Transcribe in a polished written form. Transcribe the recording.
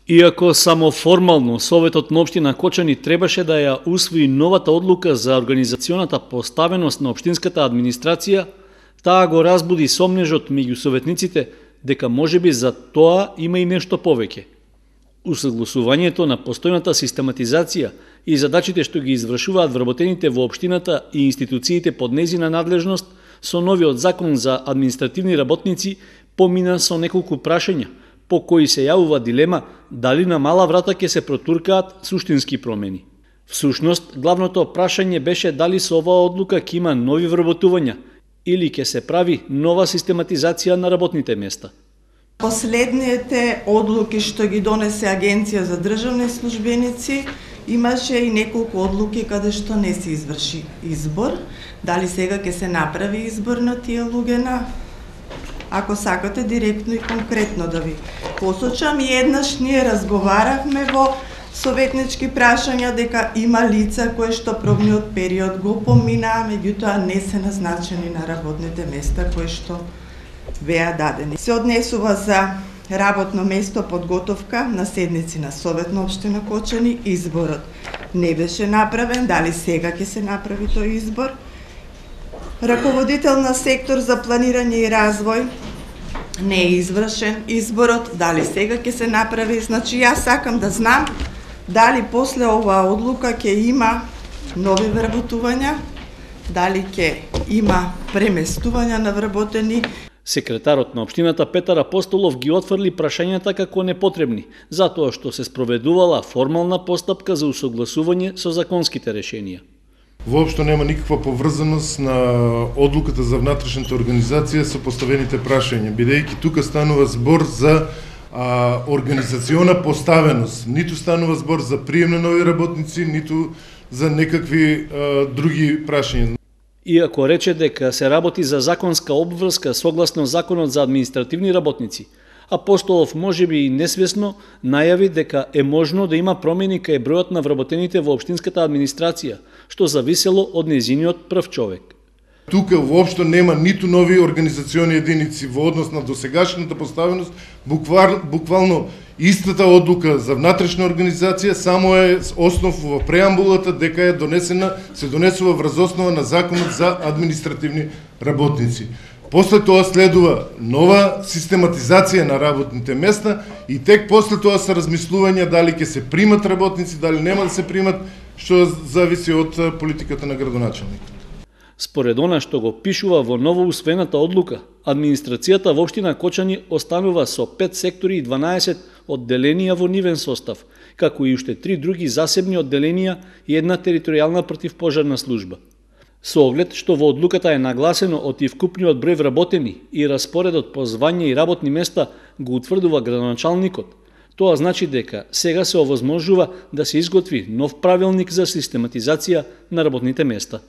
Иако само формално Советот на општина Кочани требаше да ја усвои новата одлука за организационата поставеност на општинската администрација, таа го разбуди сомнежот меѓу советниците дека можеби за тоа има и нешто повеќе. Усогласувањето на постојната систематизација и задачите што ги извршуваат вработените во општината и институциите под нејзина надлежност со новиот закон за административни работници помина со неколку прашања, по кои се јавува дилема дали на мала врата ќе се протуркаат суштински промени. Всушност, главното прашање беше дали со оваа одлука ќе има нови вработувања или ќе се прави нова систематизација на работните места. Последните одлуки што ги донесе Агенција за државни службеници, имаше и неколку одлуки каде што не се изврши избор. Дали сега ќе се направи избор на тие луѓе? Ако сакате директно и конкретно да ви посочам, и еднаш ние разговаравме во советнички прашања дека има лица кои што пробниот период го поминаа, меѓутоа не се назначени на работните места кои што беа дадени. Се однесува за работно место подготовка на седници на Совет на општина Кочани. Изборот не беше направен, дали сега ќе се направи тој избор? Раководител на сектор за планирање и развој, не е извршен изборот, дали сега ќе се направи? Значи, јас сакам да знам дали после оваа одлука ќе има нови вработувања, дали ќе има преместувања на вработени. Секретарот на општината Петар Апостолов ги отфрли прашањата како непотребни, затоа што се спроведувала формална постапка за усогласување со законските решенија. Воопшто нема никаква поврзаност на одлуката за внатрешната организација со поставените прашања, бидејќи тука станува збор за организациона поставеност. Ниту станува збор за прием на нови работници, ниту за некакви други прашања. Иако рече дека се работи за законска обврска согласно Законот за административни работници, Апостолов можеби и несвесно најави дека е можно да има промени кај бројот на вработените во општинската администрација, што зависело од нејзиниот прв човек. Тука воопшто нема ниту нови организациони единици во однос на досегашната поставеност, буквално истата одлука за внатрешна организација само е основ во преамбулата дека е донесена, се донесува врз основа на Законот за административни работници. После тоа следува нова систематизација на работните места и тек после тоа се размислувања дали ќе се примат работници, дали нема да се примат, што зависи од политиката на градоначелникот. Според она што го пишува во ново усвоената одлука, администрацијата во општина Кочани останува со 5 сектори и 12 одделенија во нивен состав, како и уште 3 други засебни одделенија и една територијална противпожарна служба. Со оглед што во одлуката е нагласено од вкупниот број вработени и распоредот по звања и работни места го утврдува градоначалникот, тоа значи дека сега се овозможува да се изготви нов правилник за систематизација на работните места.